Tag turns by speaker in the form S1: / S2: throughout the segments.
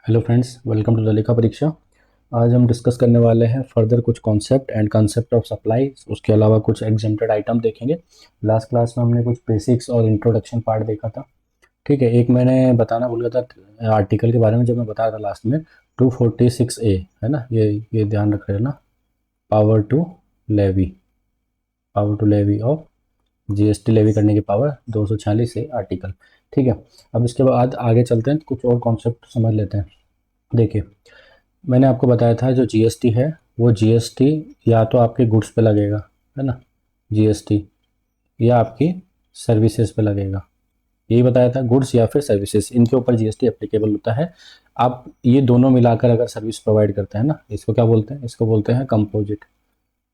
S1: Hello friends, welcome to the लेखा परीक्षा। आज हम डिस्कस करने वाले हैं फर्दर कुछ concept and concept of supply. उसके अलावा कुछ एग्जेम्प्टेड आइटम देखेंगे। लास्ट क्लास में हमने कुछ बेसिक्स और इंट्रोडक्शन पार्ट देखा था। ठीक है, एक मैंने बताना भूल गया था आर्टिकल के बारे में, जब मैं बता रहा था लास्ट में। 246A है ना, ये ध्यान रख रहे हो ना। Power to levy, power to levy of GST levy करने की पावर 246 है आर्टिकल। ठीक है, अब इसके बाद आगे चलते हैं, कुछ और कॉन्सेप्ट समझ लेते हैं। देखिए, मैंने आपको बताया था जो जीएसटी है वो जीएसटी या तो आपके गुड्स पे लगेगा, है ना, जीएसटी, या आपकी सर्विसेज पे लगेगा। यही बताया था, गुड्स या फिर सर्विसेज, इनके ऊपर जीएसटी एप्लीकेबल होता है। आप ये दोनों मिलाकर अगर सर्विस प्रोवाइड करते हैं ना, इसको क्या बोलते हैं, इसको बोलते हैं कंपोजिट,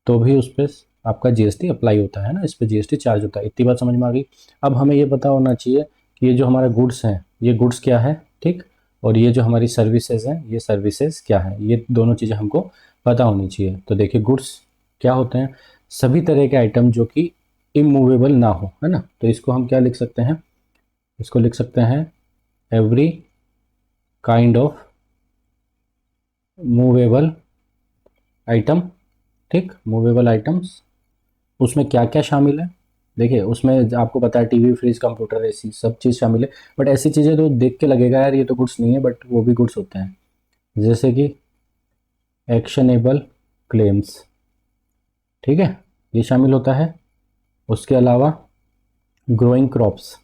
S1: तो भी उस पर आपका जीएसटी अप्लाई होता है ना, इस पर जीएसटी चार्ज होता है। इतनी बात समझ में आ गई। अब हमें ये पता होना चाहिए कि ये जो हमारे गुड्स हैं ये गुड्स क्या है, ठीक, और ये जो हमारी सर्विसेज हैं ये सर्विसेज क्या है, ये दोनों चीज़ें हमको पता होनी चाहिए। तो देखिए, गुड्स क्या होते हैं, सभी तरह के आइटम जो कि इमूवेबल ना हो, है ना। तो इसको हम क्या लिख सकते हैं, इसको लिख सकते हैं every kind of movable item. ठीक, मूवेबल आइटम्स, उसमें क्या क्या शामिल है। देखिए, उसमें आपको पता है टीवी, फ्रिज, कंप्यूटर, एसी, सब चीज़ शामिल है। बट ऐसी चीज़ें तो देख के लगेगा यार ये तो गुड्स नहीं है, बट वो भी गुड्स होते हैं। जैसे कि एक्शनेबल क्लेम्स, ठीक है, ये शामिल होता है। उसके अलावा ग्रोइंग क्रॉप्स,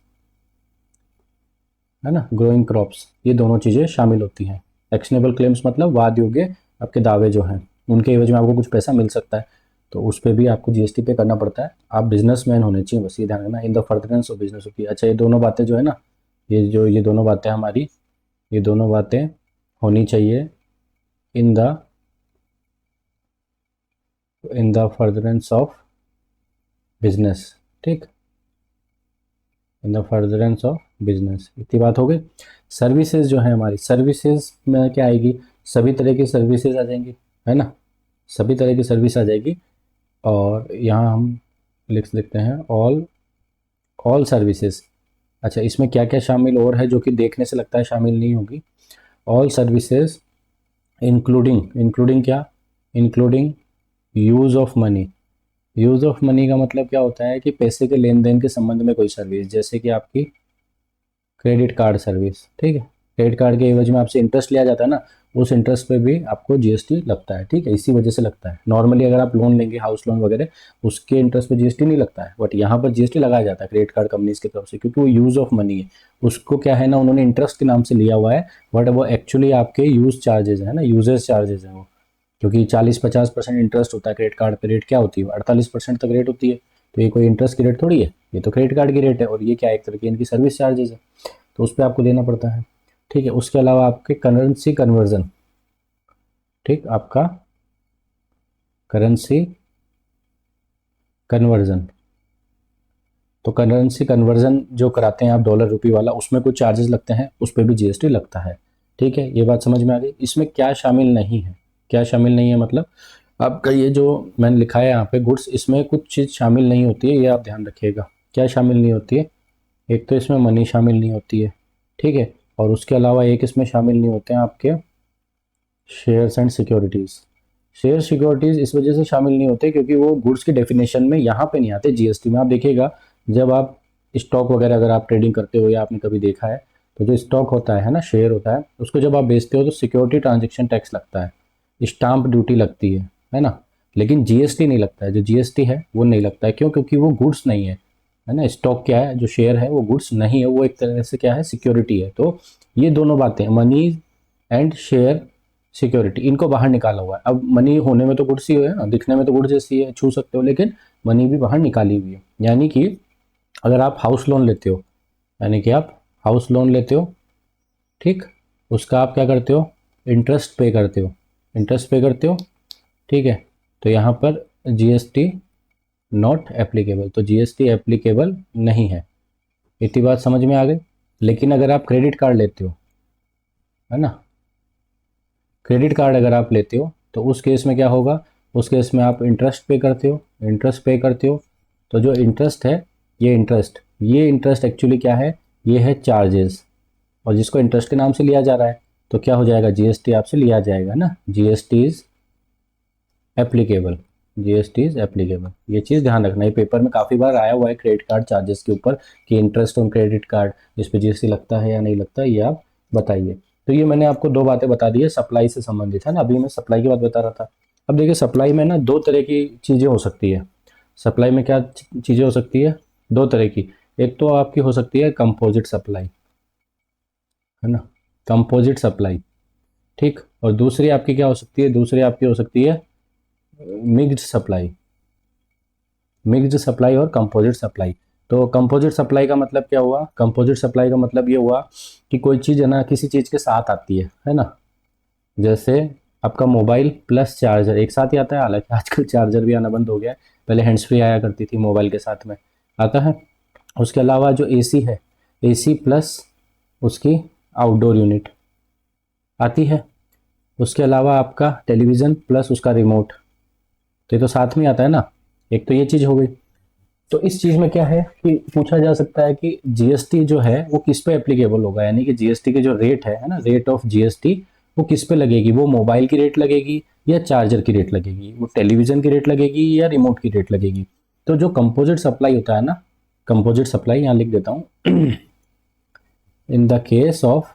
S1: है ना, ग्रोइंग क्रॉप्स, ये दोनों चीज़ें शामिल होती हैं। एक्शनेबल क्लेम्स मतलब वाद योग्य आपके दावे जो हैं, उनके एवज में आपको कुछ पैसा मिल सकता है, तो उस पर भी आपको जीएसटी पे करना पड़ता है। आप बिजनेसमैन होने चाहिए, बस ये ध्यान रखना। इन द फर्दरेंस ऑफ बिजनेस होती है। अच्छा, ये दोनों बातें जो है ना, ये दोनों बातें हमारी, ये दोनों बातें होनी चाहिए in the furtherance of business. ठीक, in the furtherance of business, इतनी बात हो गई। सर्विसेज जो है हमारी, सर्विसेज में क्या आएगी, सभी तरह की सर्विसेज आ जाएंगी, है ना, सभी तरह की सर्विस आ जाएगी। और यहाँ हम लिख सकते हैं ऑल ऑल सर्विसेज। अच्छा, इसमें क्या क्या शामिल और है जो कि देखने से लगता है शामिल नहीं होगी। ऑल सर्विसेज इंक्लूडिंग, इंक्लूडिंग क्या, including use of money. Use of money का मतलब क्या होता है कि पैसे के लेन देन के संबंध में कोई सर्विस, जैसे कि आपकी क्रेडिट कार्ड सर्विस। ठीक है, क्रेडिट कार्ड के एवज में आपसे इंटरेस्ट लिया जाता है ना, उस इंटरेस्ट पे भी आपको जीएसटी लगता है। ठीक है, इसी वजह से लगता है। नॉर्मली अगर आप लोन लेंगे, हाउस लोन वगैरह, उसके इंटरेस्ट पे जीएसटी नहीं लगता है, बट यहाँ पर जीएसटी लगाया जाता है क्रेडिट कार्ड कंपनीज की तरफ से, क्योंकि वो यूज़ ऑफ मनी है। उसको क्या है ना, उन्होंने इंटरेस्ट के नाम से लिया हुआ है, बट वो एक्चुअली आपके यूज़ चार्जेज है ना, यूजेस चार्जेज है वो। क्योंकि 40-50% इंटरेस्ट होता है क्रेडिट कार्ड पे, रेट क्या होती है, 48% तक रेट होती है। तो ये कोई इंटरेस्ट की रेट थोड़ी है, ये तो क्रेडिट कार्ड की रेट है, और ये क्या है, एक तरह की इनकी सर्विस चार्जेज है, तो उस पर आपको देना पड़ता है। ठीक है, उसके अलावा आपके करेंसी कन्वर्जन, ठीक, आपका करेंसी कन्वर्जन, तो करेंसी कन्वर्जन जो कराते हैं आप डॉलर रुपी वाला, उसमें कुछ चार्जेस लगते हैं, उस पर भी जीएसटी लगता है। ठीक है, ये बात समझ में आ गई। इसमें क्या शामिल नहीं है, क्या शामिल नहीं है मतलब आपका ये जो मैंने लिखा है यहाँ पे गुड्स, इसमें कुछ चीज़ शामिल नहीं होती है, ये आप ध्यान रखिएगा। क्या शामिल नहीं होती है, एक तो इसमें मनी शामिल नहीं होती है, ठीक है, और उसके अलावा एक इसमें शामिल नहीं होते हैं आपके shares and securities. Share securities इस वजह से शामिल नहीं होते क्योंकि वो गुड्स की डेफिनेशन में यहाँ पे नहीं आते, जीएसटी में। आप देखिएगा, जब आप स्टॉक वगैरह अगर आप ट्रेडिंग करते हो या आपने कभी देखा है, तो जो स्टॉक होता है ना, शेयर होता है, उसको जब आप बेचते हो तो सिक्योरिटी ट्रांजेक्शन टैक्स लगता है, स्टाम्प ड्यूटी लगती है ना, लेकिन जीएसटी नहीं लगता है। जो जीएसटी है वो नहीं लगता है, क्यों, क्योंकि वो गुड्स नहीं है ना। स्टॉक क्या है, जो शेयर है वो गुड्स नहीं है, वो एक तरह से क्या है, सिक्योरिटी है। तो ये दोनों बातें, मनी एंड शेयर सिक्योरिटी, इनको बाहर निकाला हुआ है। अब मनी होने में तो गुड्स ही है ना, दिखने में तो गुड्स जैसी है, छू सकते हो, लेकिन मनी भी बाहर निकाली हुई है। यानी कि अगर आप हाउस लोन लेते हो, यानी कि आप हाउस लोन लेते हो, ठीक, उसका आप क्या करते हो, इंटरेस्ट पे करते हो, इंटरेस्ट पे करते हो, ठीक है, तो यहाँ पर जीएसटी नॉट एप्लीकेबल, तो जीएसटी एप्लीकेबल नहीं है। इतनी बात समझ में आ गई। लेकिन अगर आप क्रेडिट कार्ड लेते हो, है ना, क्रेडिट कार्ड अगर आप लेते हो तो उस केस में क्या होगा, उस केस में आप इंटरेस्ट पे करते हो, इंटरेस्ट पे करते हो, तो जो इंटरेस्ट है, ये इंटरेस्ट एक्चुअली क्या है, ये है चार्जेस, और जिसको इंटरेस्ट के नाम से लिया जा रहा है, तो क्या हो जाएगा, जीएसटी आपसे लिया जाएगा ना, GST is applicable, GST is applicable. ये चीज़ ध्यान रखना, ये पेपर में काफ़ी बार आया हुआ है क्रेडिट कार्ड चार्जेस के ऊपर कि इंटरेस्ट ऑन क्रेडिट कार्ड, इस पे जीएसटी लगता है या नहीं लगता, ये आप बताइए। तो ये मैंने आपको दो बातें बता दी है सप्लाई से संबंधित, है ना। अभी मैं सप्लाई की बात बता रहा था। अब देखिए सप्लाई में ना दो तरह की चीज़ें हो सकती है। सप्लाई में क्या चीज़ें हो सकती है, दो तरह की। एक तो आपकी हो सकती है कंपोजिट सप्लाई, है ना, कंपोजिट सप्लाई, ठीक। और दूसरी आपकी क्या हो सकती है, दूसरी आपकी हो सकती है मिक्स्ड सप्लाई, मिक्स्ड सप्लाई और कंपोजिट सप्लाई। तो कंपोजिट सप्लाई का मतलब क्या हुआ, कंपोजिट सप्लाई का मतलब ये हुआ कि कोई चीज़ है ना किसी चीज़ के साथ आती है ना। जैसे आपका मोबाइल प्लस चार्जर एक साथ ही आता है, हालांकि आजकल चार्जर भी आना बंद हो गया है, पहले हैंड्स फ्री आया करती थी मोबाइल के साथ में, आता है। उसके अलावा जो एसी है, एसी प्लस उसकी आउटडोर यूनिट आती है। उसके अलावा आपका टेलीविज़न प्लस उसका रिमोट, तो ये तो साथ में आता है ना। एक तो ये चीज़ हो गई। तो इस चीज़ में क्या है कि पूछा जा सकता है कि जीएसटी जो है वो किस पे एप्लीकेबल होगा, यानी कि जीएसटी की जो रेट है ना, रेट ऑफ जीएसटी वो किस पे लगेगी, वो मोबाइल की रेट लगेगी या चार्जर की रेट लगेगी, वो टेलीविज़न की रेट लगेगी या रिमोट की रेट लगेगी। तो जो कंपोजिट सप्लाई होता है ना, कंपोजिट सप्लाई यहाँ लिख देता हूँ in the case of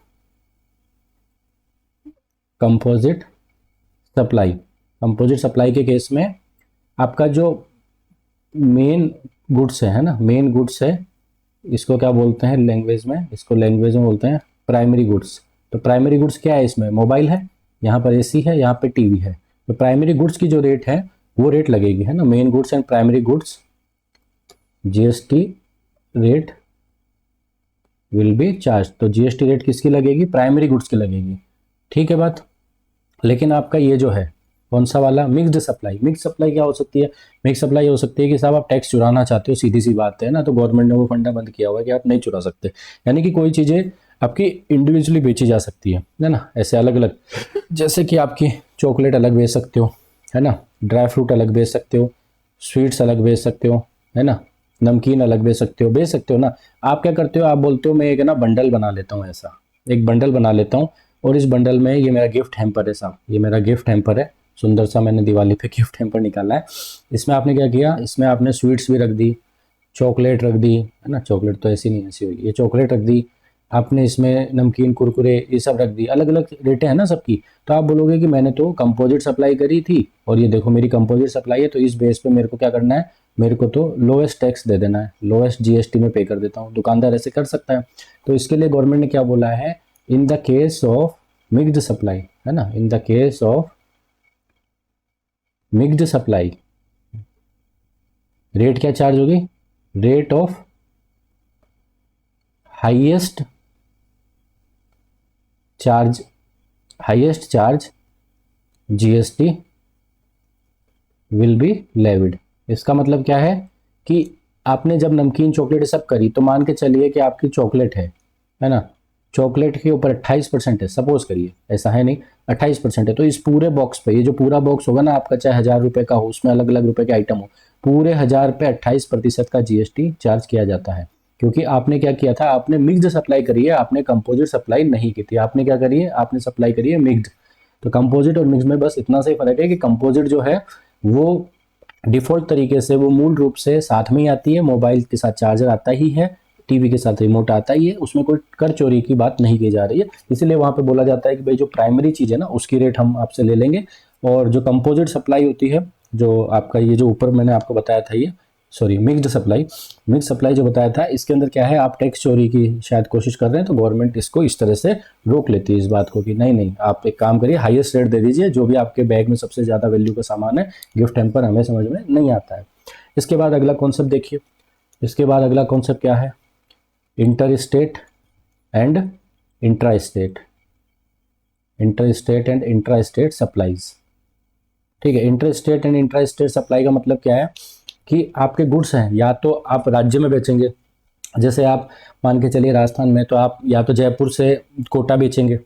S1: composite supply, composite supply के केस में आपका जो मेन गुड्स है ना, मेन गुड्स है, इसको क्या बोलते हैं लैंग्वेज में, इसको लैंग्वेज में बोलते हैं प्राइमरी गुड्स। तो प्राइमरी गुड्स क्या है, इसमें मोबाइल है, यहाँ पर एसी है, यहाँ पे टीवी है। तो प्राइमरी गुड्स की जो रेट है वो रेट लगेगी, है ना, main goods and primary goods GST rate will be charge. तो जीएसटी रेट किसकी लगेगी, प्राइमरी गुड्स की लगेगी, ठीक है बात। लेकिन आपका ये जो है कौन सा वाला, मिक्स्ड सप्लाई, मिक्स सप्लाई क्या हो सकती है, मिक्स सप्लाई हो सकती है कि साहब आप टैक्स चुराना चाहते हो, सीधी सी बात है ना, तो गवर्नमेंट ने वो फंडा बंद किया हुआ है कि आप नहीं चुरा सकते, यानी कि कोई चीज़ें आपकी इंडिविजुअली बेची जा सकती है ना, ऐसे अलग अलग, जैसे कि आपकी चॉकलेट अलग बेच सकते हो, है ना, ड्राई फ्रूट अलग बेच सकते हो, स्वीट्स अलग बेच सकते हो, है ना, नमकीन अलग बेच सकते हो ना। आप क्या करते हो, आप बोलते हो मैं एक ना बंडल बना लेता हूँ, ऐसा एक बंडल बना लेता हूँ, और इस बंडल में ये मेरा गिफ्ट हैम्पर है साहब, ये मेरा गिफ्ट हैम्पर है, सुंदर सा मैंने दिवाली पे गिफ्ट हैम्पर निकाला है। इसमें आपने क्या किया, इसमें आपने स्वीट्स भी रख दी, चॉकलेट रख दी, है ना, चॉकलेट तो ऐसी नहीं ऐसी हुई, ये चॉकलेट रख दी आपने, इसमें नमकीन कुरकुरे ये सब रख दी, अलग अलग रेटें हैं ना सबकी। तो आप बोलोगे कि मैंने तो कंपोजिट सप्लाई करी थी और ये देखो मेरी कंपोजिट सप्लाई है, तो इस बेस पे मेरे को क्या करना है, मेरे को तो लोएस्ट टैक्स दे देना है, लोएस्ट जीएसटी में पे कर देता हूँ। दुकानदार ऐसे कर सकता है। तो इसके लिए गवर्नमेंट ने क्या बोला है, in the case of mixed supply, है ना, in the case of mixed supply rate क्या चार्ज होगी, rate of highest charge, highest charge GST will be levied. इसका मतलब क्या है कि आपने जब नमकीन चॉकलेट सब करी, तो मान के चलिए कि आपकी चॉकलेट है ना, चॉकलेट के ऊपर 28% है, सपोज करिए, ऐसा है नहीं, 28% है, तो इस पूरे बॉक्स पे, ये जो पूरा बॉक्स होगा ना आपका, चाहे 1000 रुपए का हो, उसमें अलग अलग रुपए के आइटम हो, पूरे 1000 पे 28% का जीएसटी चार्ज किया जाता है। क्योंकि आपने क्या किया था, आपने मिक्स्ड सप्लाई करी है, आपने कंपोजिट सप्लाई नहीं की थी, आपने क्या करी है, आपने सप्लाई करी है मिक्स्ड। तो कंपोजिट और मिक्स में बस इतना सा ही फर्क है कि कंपोजिट जो है वो डिफ़ॉल्ट तरीके से वो मूल रूप से साथ में ही आती है, मोबाइल के साथ चार्जर आता ही है, टीवी के साथ रिमोट आता ही है, उसमें कोई कर चोरी की बात नहीं की जा रही है। इसीलिए वहाँ पे बोला जाता है कि भाई जो प्राइमरी चीज़ है ना उसकी रेट हम आपसे ले लेंगे, और जो कंपोजिट सप्लाई होती है, जो आपका ये जो ऊपर मैंने आपको बताया था, ये sorry mixed supply, mix supply जो बताया था, इसके अंदर क्या है, आप टैक्स चोरी की शायद कोशिश कर रहे हैं, तो गवर्नमेंट इसको इस तरह से रोक लेती है इस बात को कि नहीं नहीं, आप एक काम करिए, हाईएस्ट रेट दे दीजिए, जो भी आपके बैग में सबसे ज़्यादा वैल्यू का सामान है, गिफ्ट हैम्पर हमें समझ में नहीं आता है। इसके बाद अगला कॉन्सेप्ट देखिए, इसके बाद अगला कॉन्सेप्ट क्या है, inter state and intra state, inter state and intra state supplies, ठीक है। Inter state and intra state supply का मतलब क्या है कि आपके गुड्स हैं, या तो आप राज्य में बेचेंगे, जैसे आप मान के चलिए राजस्थान में, तो आप या तो जयपुर से कोटा बेचेंगे,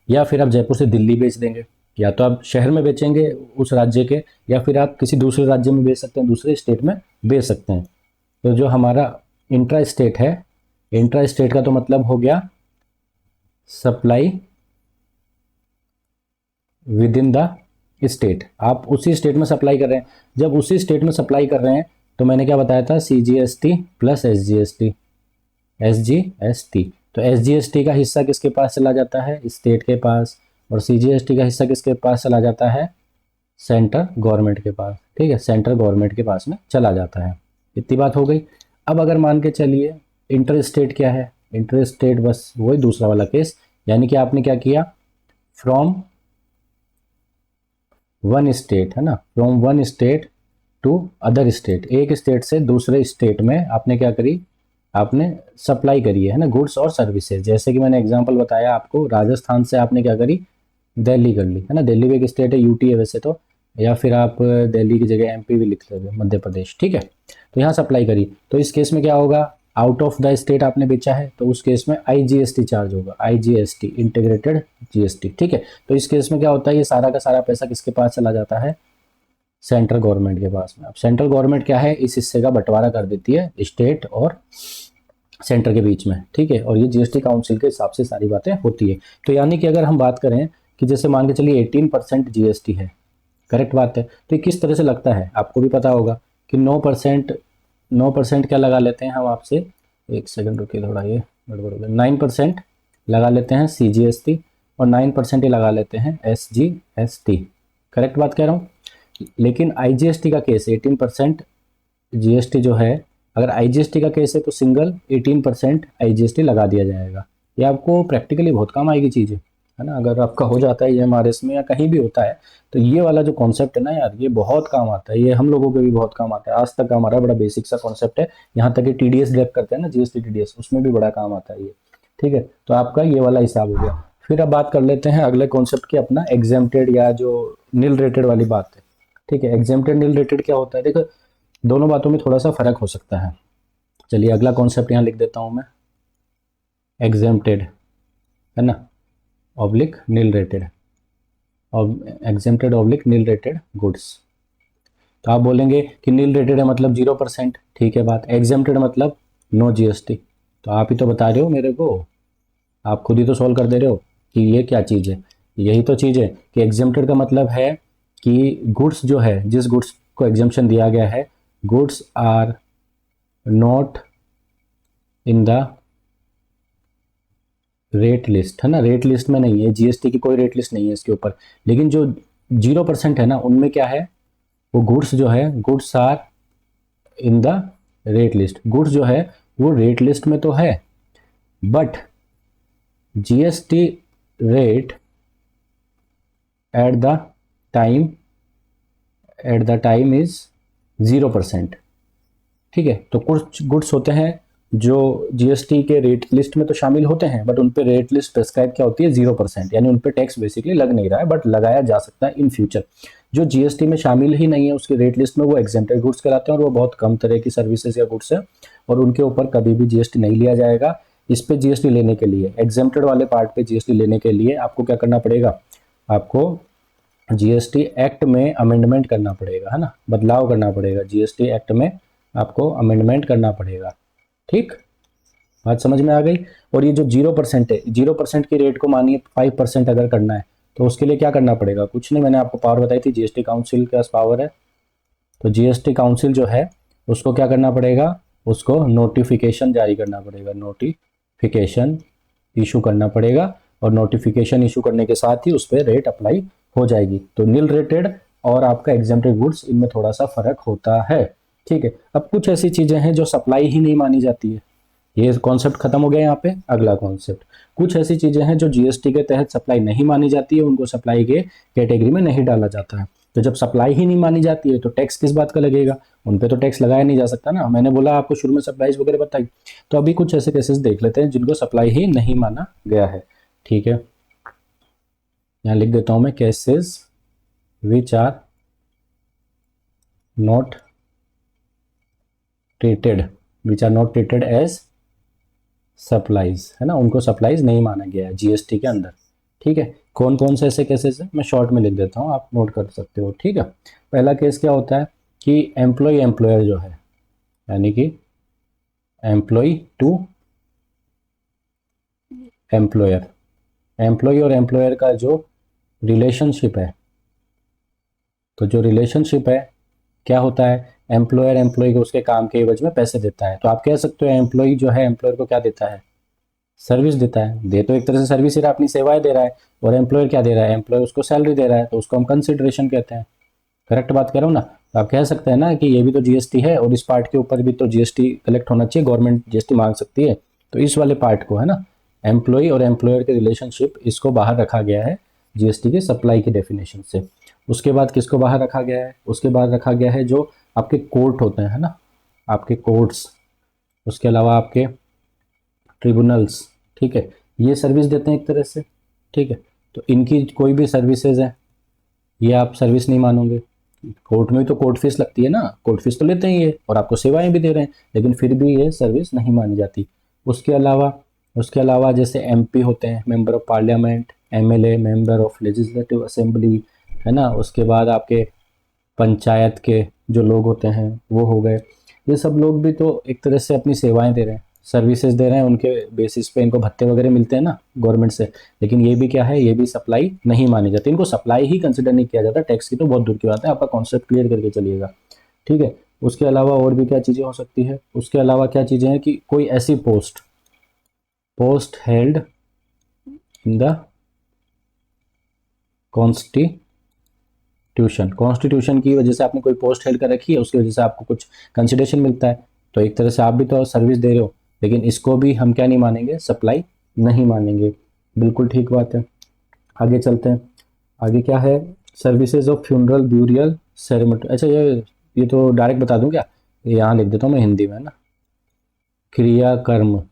S1: या फिर आप जयपुर से दिल्ली बेच देंगे, या तो आप शहर में बेचेंगे उस राज्य के, या फिर आप किसी दूसरे राज्य में बेच सकते हैं, दूसरे स्टेट में बेच सकते हैं। तो जो हमारा इंट्रा स्टेट है, इंट्रा स्टेट का तो मतलब हो गया supply with in the state, आप उसी स्टेट में सप्लाई कर रहे हैं। जब उसी स्टेट में सप्लाई कर रहे हैं तो मैंने क्या बताया था, CGST प्लस SGST, SGST। तो SGST का हिस्सा किसके पास चला जाता है, स्टेट के पास, और CGST का हिस्सा किसके पास चला जाता है, सेंट्रल गवर्नमेंट के पास। ठीक है, सेंट्रल गवर्नमेंट के पास में चला जाता है। इतनी बात हो गई। अब अगर मान के चलिए इंटर स्टेट क्या है, इंटर स्टेट बस वही दूसरा वाला केस, यानी कि आपने क्या किया, फ्रॉम वन स्टेट, है ना, from one state to other state, एक स्टेट से दूसरे स्टेट में आपने क्या करी, आपने सप्लाई करी है ना, गुड्स और सर्विसेज। जैसे कि मैंने एग्जांपल बताया आपको, राजस्थान से आपने क्या करी, दिल्ली कर ली, है ना, दिल्ली भी एक स्टेट है, यूटी है वैसे तो, या फिर आप दिल्ली की जगह एमपी भी लिख सकते, मध्य प्रदेश। ठीक है, तो यहाँ सप्लाई करी, तो इस केस में क्या होगा, आउट ऑफ द स्टेट आपने बेचा है, तो उस केस में IGST चार्ज होगा, IGST इंटीग्रेटेड GST। ठीक है, तो इस केस में क्या होता है, ये सारा का सारा पैसा किसके पास चला जाता है, सेंट्रल गवर्नमेंट के पास में। अब सेंट्रल गवर्नमेंट क्या है, इस हिस्से का बंटवारा कर देती है स्टेट और सेंटर के बीच में। ठीक है, और ये GST काउंसिल के हिसाब से सारी बातें होती है। तो यानी कि अगर हम बात करें कि जैसे मान के चलिए 18% GST है, करेक्ट बात है, तो ये किस तरह से लगता है आपको भी पता होगा कि 9%, 9% क्या लगा लेते हैं हम आपसे, एक सेकंड रुकिए थोड़ा, ये गड़बड़ हो गया, 9% लगा लेते हैं CGST, और 9% ही लगा लेते हैं SGST। करेक्ट बात कह रहा हूँ। लेकिन IGST का केस 18% GST जो है, अगर IGST का केस है तो सिंगल 18% IGST लगा दिया जाएगा। ये आपको प्रैक्टिकली बहुत काम आएगी चीज़ें, है ना, अगर आपका हो जाता है EMRS में या कहीं भी होता है, तो ये वाला जो कॉन्सेप्ट है ना यार, ये बहुत काम आता है, ये हम लोगों के भी बहुत काम आता है, आज तक हमारा बड़ा बेसिक सा कॉन्सेप्ट है। यहाँ तक कि TDS ड्रैप करते हैं ना, GST TDS, उसमें भी बड़ा काम आता है ये। ठीक है, तो आपका ये वाला हिसाब हो गया। फिर अब बात कर लेते हैं अगले कॉन्सेप्ट की, अपना एग्जेम्प्टेड या जो नील रेटेड वाली बात है। ठीक है, एग्जेम्प्टेड नील रेटेड क्या होता है, देखो दोनों बातों में थोड़ा सा फर्क हो सकता है। चलिए अगला कॉन्सेप्ट यहाँ लिख देता हूँ मैं, एग्जेम्प्टेड, है ना, oblique nil rated, exempted oblique nil rated goods. तो आप बोलेंगे कि नील रेटेड है मतलब 0%, ठीक है बात, एग्जेम्प्टेड मतलब नो GST। तो आप ही तो बता रहे हो मेरे को, आप खुद ही तो सॉल्व कर दे रहे हो कि ये क्या चीज़ है। यही तो चीज़ है कि एग्जेम्प्टेड का मतलब है कि गुड्स जो है, जिस गुड्स को एग्जेम्पशन दिया गया है, goods are not in the rate list, है ना, रेट लिस्ट में नहीं है, GST की कोई रेट लिस्ट नहीं है इसके ऊपर। लेकिन जो 0% है ना, उनमें क्या है, वो गुड्स जो है, goods are in the rate list, goods जो है वो रेट लिस्ट में तो है, but GST rate at the time, at the time is 0%। ठीक है, तो कुछ गुड्स होते हैं जो GST के रेट लिस्ट में तो शामिल होते हैं, बट उन पे रेट लिस्ट प्रेस्क्राइब क्या होती है, 0%, यानी उन पे टैक्स बेसिकली लग नहीं रहा है, बट लगाया जा सकता है इन फ्यूचर। जो GST में शामिल ही नहीं है उसके रेट लिस्ट में, वो एग्जेम्प्टेड गुड्स कहलाते हैं, और वो बहुत कम तरह की सर्विसेज या गुड्स है, और उनके ऊपर कभी भी GST नहीं लिया जाएगा। इस पे GST लेने के लिए, एग्जेम्प्टेड वाले पार्ट पे GST लेने के लिए आपको क्या करना पड़ेगा, आपको GST एक्ट में अमेंडमेंट करना पड़ेगा, है ना, बदलाव करना पड़ेगा, GST एक्ट में आपको अमेंडमेंट करना पड़ेगा। ठीक, बात समझ में आ गई। और ये जो 0% है, 0% की रेट को मानिए 5% अगर करना है, तो उसके लिए क्या करना पड़ेगा, कुछ नहीं, मैंने आपको पावर बताई थी, GST काउंसिल के पास पावर है। तो GST काउंसिल जो है उसको क्या करना पड़ेगा, उसको नोटिफिकेशन जारी करना पड़ेगा, नोटिफिकेशन इशू करना पड़ेगा, और नोटिफिकेशन इशू करने के साथ ही उस पर रेट अप्लाई हो जाएगी। तो नील रेटेड और आपका एग्जेम्प्टेड गुड्स, इनमें थोड़ा सा फर्क होता है। ठीक है, अब कुछ ऐसी चीजें हैं जो सप्लाई ही नहीं मानी जाती है, ये कॉन्सेप्ट खत्म हो गया। यहाँ पे अगला कॉन्सेप्ट, कुछ ऐसी चीजें हैं जो GST के तहत सप्लाई नहीं मानी जाती है, उनको सप्लाई के कैटेगरी में नहीं डाला जाता है। तो जब सप्लाई ही नहीं मानी जाती है तो टैक्स किस बात का लगेगा, उन पे तो टैक्स लगाया नहीं जा सकता ना। मैंने बोला आपको शुरू में सप्लाईज वगैरह बताई, तो अभी कुछ ऐसे केसेस देख लेते हैं जिनको सप्लाई ही नहीं माना गया है। ठीक है, यहाँ लिख देता हूं मैं, cases which are not treated, which are not treated as supplies, है ना, उनको सप्लाईज नहीं माना गया है GST के अंदर। ठीक है, कौन कौन से ऐसे केसेस हैं, मैं शॉर्ट में लिख देता हूँ, आप नोट कर सकते हो। ठीक है, पहला केस क्या होता है कि एम्प्लॉय एम्प्लॉयर जो है, यानी कि एम्प्लॉय टू एम्प्लॉयर, एम्प्लॉय और एम्प्लॉयर का जो रिलेशनशिप है। तो जो रिलेशनशिप है क्या होता है, एम्प्लॉयर एम्प्लॉय को उसके काम के एवज में पैसे देता है। तो आप कह सकते हो एम्प्लॉय जो है एम्प्लॉयर को क्या देता है, सर्विस देता है। दे तो एक तरह से सर्विस ही रहा, अपनी सेवाएं दे रहा है। और एम्प्लॉयर क्या दे रहा है, एम्प्लॉयर उसको सैलरी दे रहा है, तो उसको हम कंसिडरेशन कहते हैं। करेक्ट बात कर रहा हूँ ना। तो आप कह सकते हैं ना कि ये भी तो जीएसटी है और इस पार्ट के ऊपर भी तो जीएसटी कलेक्ट होना चाहिए, गवर्नमेंट जीएसटी मांग सकती है। तो इस वाले पार्ट को है ना, एम्प्लॉय और एम्प्लॉयर के रिलेशनशिप, इसको बाहर रखा गया है जीएसटी के सप्लाई की डेफिनेशन से। उसके बाद किसको बाहर रखा गया है, उसके बाद रखा गया है जो आपके कोर्ट होते हैं, है ना, आपके कोर्ट्स, उसके अलावा आपके ट्रिब्यूनल्स। ठीक है, ये सर्विस देते हैं एक तरह से। ठीक है, तो इनकी कोई भी सर्विसेज है, ये आप सर्विस नहीं मानोगे। कोर्ट में भी तो कोर्ट फीस लगती है ना, कोर्ट फीस तो लेते ही है और आपको सेवाएं भी दे रहे हैं, लेकिन फिर भी ये सर्विस नहीं मानी जाती। उसके अलावा जैसे एमपी होते हैं, member of parliament, MLA, member of legislative assembly, है ना। उसके बाद आपके पंचायत के जो लोग होते हैं वो हो गए। ये सब लोग भी तो एक तरह से अपनी सेवाएं दे रहे हैं, सर्विसेज दे रहे हैं, उनके बेसिस पे इनको भत्ते वगैरह मिलते हैं ना गवर्नमेंट से। लेकिन ये भी क्या है, ये भी सप्लाई नहीं मानी जाती, इनको सप्लाई ही कंसिडर नहीं किया जाता। टैक्स की तो बहुत दूर की बात है, आपका कॉन्सेप्ट क्लियर करके चलिएगा। ठीक है, उसके अलावा और भी क्या चीज़ें हो सकती है, उसके अलावा क्या चीज़ें हैं कि कोई ऐसी post post held in the constitution की वजह से आपने कोई पोस्ट हेल्ड कर रखी है, उसकी वजह से आपको कुछ कंसिडरेशन मिलता है। तो एक तरह से आप भी तो सर्विस दे रहे हो, लेकिन इसको भी हम क्या नहीं मानेंगे, सप्लाई नहीं मानेंगे। बिल्कुल ठीक बात है। आगे चलते हैं। आगे क्या है, services of funeral burial ceremony. अच्छा, ये तो डायरेक्ट बता दूं क्या, यहाँ लिख देता हूँ मैं हिंदी में, है ना। क्रियाकर्म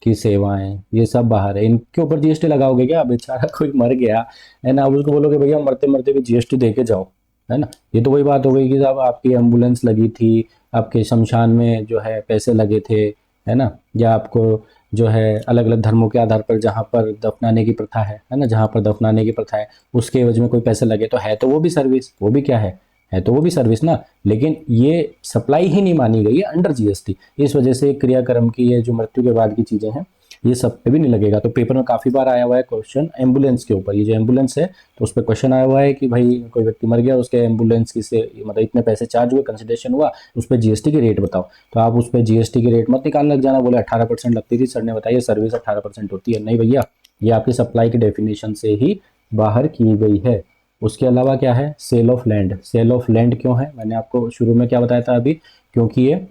S1: की सेवाएं, ये सब बाहर है। इनके ऊपर जीएसटी लगाओगे क्या, बेचारा कोई मर गया है ना, अब उसको बोलोगे भैया मरते मरते भी जीएसटी दे के जाओ, है ना। ये तो वही बात हो गई कि साहब आपकी एम्बुलेंस लगी थी, आपके शमशान में जो है पैसे लगे थे, है ना। या आपको जो है अलग अलग धर्मों के आधार पर जहाँ पर दफनाने की प्रथा है ना, जहाँ पर दफनाने की प्रथा है उसके एवज में कोई पैसे लगे, तो है तो वो भी सर्विस, वो भी क्या है तो वो भी सर्विस ना। लेकिन ये सप्लाई ही नहीं मानी गई है अंडर जीएसटी। इस वजह से क्रियाक्रम की, ये जो मृत्यु के बाद की चीजें हैं, ये सब पे भी नहीं लगेगा। तो पेपर में काफी बार आया हुआ है क्वेश्चन एम्बुलेंस के ऊपर, ये जो एम्बुलेंस है तो उस पर क्वेश्चन आया हुआ है कि भाई कोई व्यक्ति मर गया, उसके एम्बुलेंस की से मतलब इतने पैसे चार्ज हुए, कंसिडरेशन हुआ, उस पर जीएसटी की रेट बताओ। तो आप उस पर जीएसटी की रेट मत निकालने लग जाना, बोले 18% लगती थी, सर ने बताया सर्विस 18% होती है। नहीं भैया, ये आपकी सप्लाई की डेफिनेशन से ही बाहर की गई है। उसके अलावा क्या है, sale of land. Sale of land क्यों है, मैंने आपको शुरू में क्या बताया था अभी, क्योंकि ये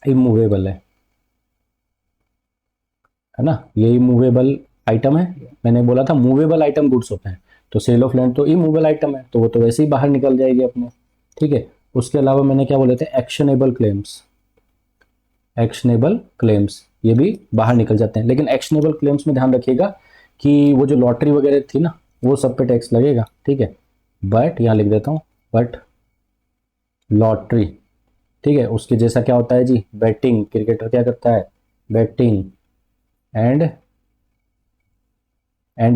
S1: इमूवेबल है ना, ये इमूवेबल आइटम है। मैंने बोला था मूवेबल आइटम गुड्स होते हैं, तो सेल ऑफ लैंड तो इमूवेबल आइटम है, तो वो तो वैसे ही बाहर निकल जाएगी अपने। ठीक है, उसके अलावा मैंने क्या बोले थे, एक्शनेबल क्लेम्स। एक्शनेबल क्लेम्स ये भी बाहर निकल जाते हैं, लेकिन एक्शनेबल क्लेम्स में ध्यान रखिएगा कि वो जो लॉटरी वगैरह थी ना, वो सब पे टैक्स लगेगा। ठीक है, बट यहाँ लिख देता हूँ, बट लॉटरी, ठीक है, उसके जैसा क्या होता है जी, बैटिंग, क्रिकेटर क्या करता है, बैटिंग एंड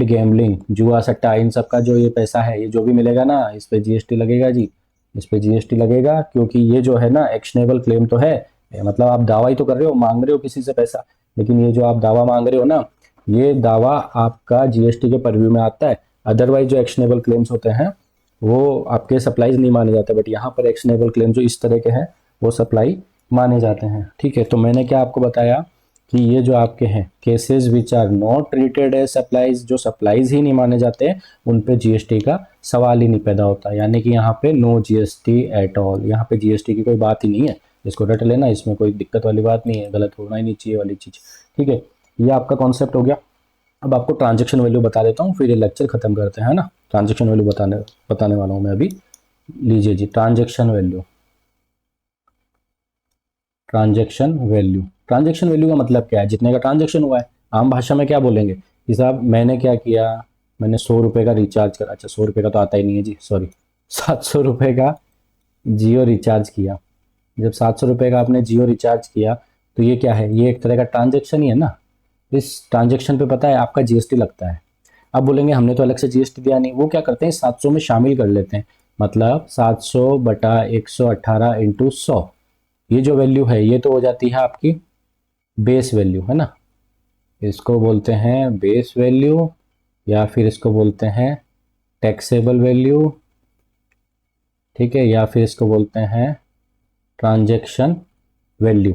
S1: गैम्बलिंग, जुआ सट्टा, इन सब का जो ये पैसा है, ये जो भी मिलेगा ना, इस पे जीएसटी लगेगा जी, इस पे जीएसटी लगेगा। क्योंकि ये जो है ना एक्शनेबल क्लेम तो है, मतलब आप दावा ही तो कर रहे हो, मांग रहे हो किसी से पैसा, लेकिन ये जो आप दावा मांग रहे हो ना, ये दावा आपका जीएसटी के परव्यू में आता है। अदरवाइज जो एक्शनेबल क्लेम्स होते हैं वो आपके सप्लाईज नहीं माने जाते, बट यहाँ पर एक्शनेबल क्लेम जो इस तरह के हैं वो सप्लाई माने जाते हैं। ठीक है, तो मैंने क्या आपको बताया कि ये जो आपके हैं cases which are not treated as supplies, जो सप्लाईज ही नहीं माने जाते हैं, उन पे जीएसटी का सवाल ही नहीं पैदा होता, यानी कि यहाँ पे नो जीएसटी एट ऑल, यहाँ पे जीएसटी की कोई बात ही नहीं है। इसको रट लेना, इसमें कोई दिक्कत वाली बात नहीं है, गलत होना ही नहीं चाहिए वाली चीज़। ठीक है, ये आपका कॉन्सेप्ट हो गया। अब आपको ट्रांजेक्शन वैल्यू बता देता हूँ, फिर ये लेक्चर खत्म करते हैं, है ना। ट्रांजेक्शन वैल्यू बताने वाला हूँ मैं अभी। लीजिए जी, ट्रांजेक्शन वैल्यू। ट्रांजेक्शन वैल्यू का मतलब क्या है, जितने का ट्रांजेक्शन हुआ है। आम भाषा में क्या बोलेंगे कि साहब मैंने क्या किया, मैंने 100 रुपये का रिचार्ज करा, अच्छा 100 रुपये का तो आता ही नहीं है जी, सॉरी, 700 रुपये का जियो रिचार्ज किया। जब 700 रुपये का आपने जियो रिचार्ज किया, तो ये क्या है, ये एक तरह का ट्रांजेक्शन ही है ना। इस ट्रांजेक्शन पे पता है आपका जीएसटी लगता है। अब बोलेंगे हमने तो अलग से जीएसटी दिया नहीं, वो क्या करते हैं 700 में शामिल कर लेते हैं, मतलब 700/118 इंटू 100, ये जो वैल्यू है ये तो हो जाती है आपकी बेस वैल्यू, है ना। इसको बोलते हैं बेस वैल्यू, या फिर इसको बोलते हैं टैक्सेबल वैल्यू, ठीक है, या फिर इसको बोलते हैं ट्रांजैक्शन वैल्यू।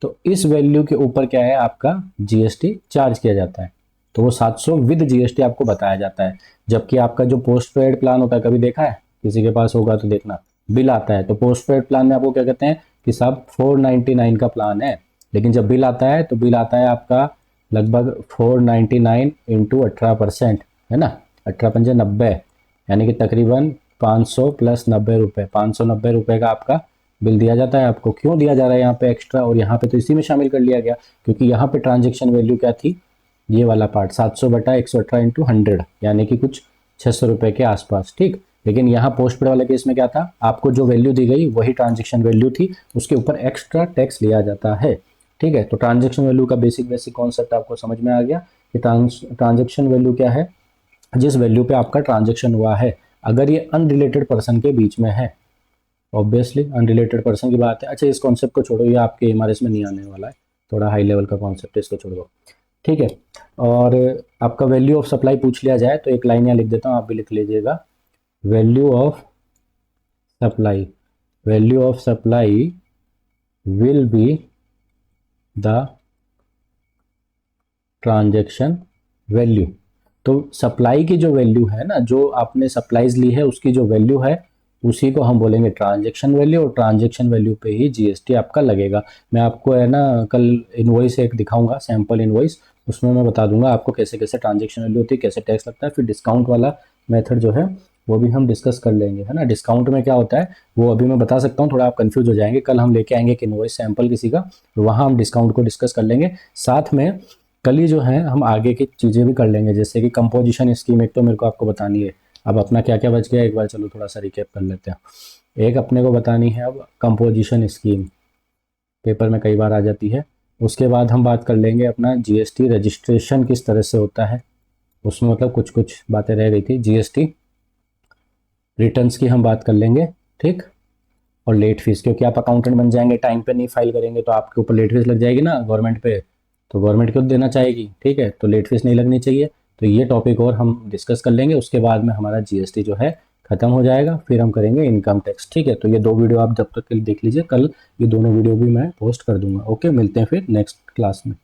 S1: तो इस वैल्यू के ऊपर क्या है, आपका जीएसटी चार्ज किया जाता है। तो वो 700 विद जीएसटी आपको बताया जाता है। जबकि आपका जो पोस्ट पेड प्लान होता है, कभी देखा है, किसी के पास होगा तो देखना, बिल आता है तो पोस्ट पेड प्लान में आपको क्या कहते हैं कि साहब 499 का प्लान है, लेकिन जब बिल आता है तो बिल आता है आपका लगभग 499 इंटू 18%, है ना, 18×5 = 90, यानी कि तकरीबन 500 प्लस 90 रुपये, 590 रुपये का आपका बिल दिया जाता है आपको। क्यों दिया जा रहा है यहाँ पे एक्स्ट्रा, और यहाँ पे तो इसी में शामिल कर लिया गया, क्योंकि यहाँ पे ट्रांजेक्शन वैल्यू क्या थी, ये वाला पार्ट 700/118 इंटू 100, यानी कि कुछ 600 रुपये के आसपास, ठीक। लेकिन यहाँ पोस्ट पेड वाले केस में क्या था, आपको जो वैल्यू दी गई वही ट्रांजेक्शन वैल्यू थी, उसके ऊपर एक्स्ट्रा टैक्स लिया जाता है, ठीक है। तो ट्रांजेक्शन वैल्यू का बेसिक कॉन्सेप्ट आपको समझ में आ गया कि ट्रांजेक्शन वैल्यू क्या है, जिस वैल्यू पे आपका ट्रांजेक्शन हुआ है, अगर ये अनरिलेटेड पर्सन के बीच में है, ऑब्वियसली अनरिलेटेड पर्सन की बात है। अच्छा, इस कॉन्सेप्ट को छोड़ो, ये आपके एमआरएस में नहीं आने वाला है, थोड़ा हाई लेवल का कॉन्सेप्ट है, इसको छोड़ दो, ठीक है। और आपका वैल्यू ऑफ सप्लाई पूछ लिया जाए तो एक लाइन यहाँ लिख देता हूँ, आप भी लिख लीजिएगा, value of supply, value of supply will be the transaction value. तो सप्लाई की जो वैल्यू है ना, जो आपने सप्लाईज ली है उसकी जो वैल्यू है, उसी को हम बोलेंगे ट्रांजेक्शन वैल्यू, और ट्रांजेक्शन वैल्यू पे ही जीएसटी आपका लगेगा। मैं आपको है ना कल इनवॉइस एक दिखाऊंगा, सैंपल इनवॉइस, उसमें मैं बता दूंगा आपको कैसे कैसे ट्रांजेक्शन वैल्यू होती है, कैसे टैक्स लगता है। फिर डिस्काउंट वाला मेथड जो है वो भी हम डिस्कस कर लेंगे, है ना। डिस्काउंट में क्या होता है वो अभी मैं बता सकता हूँ, थोड़ा आप कंफ्यूज हो जाएंगे। कल हम लेके आएंगे एक इनवॉइस सैंपल किसी का, वहाँ हम डिस्काउंट को डिस्कस कर लेंगे। साथ में कल ही जो है हम आगे की चीज़ें भी कर लेंगे, जैसे कि कंपोजिशन स्कीम, एक तो मेरे को आपको बतानी है। अब अपना क्या क्या बच गया, एक बार चलो थोड़ा सा रिकैप कर लेते हैं। एक अपने को बतानी है अब कंपोजिशन स्कीम, पेपर में कई बार आ जाती है। उसके बाद हम बात कर लेंगे अपना जीएसटी रजिस्ट्रेशन किस तरह से होता है, उसमें मतलब कुछ कुछ बातें रह गई थी। जीएसटी रिटर्न्स की हम बात कर लेंगे, ठीक। और लेट फीस, क्योंकि आप अकाउंटेंट बन जाएंगे, टाइम पे नहीं फाइल करेंगे तो आपके ऊपर लेट फीस लग जाएगी ना गवर्नमेंट पे, तो गवर्नमेंट क्यों देना चाहेगी, ठीक है, तो लेट फीस नहीं लगनी चाहिए। तो ये टॉपिक और हम डिस्कस कर लेंगे। उसके बाद में हमारा जीएसटी जो है खत्म हो जाएगा, फिर हम करेंगे इनकम टैक्स, ठीक है। तो ये 2 वीडियो आप जब तक के लिए देख लीजिए, कल ये दोनों वीडियो भी मैं पोस्ट कर दूंगा। ओके, मिलते हैं फिर नेक्स्ट क्लास में।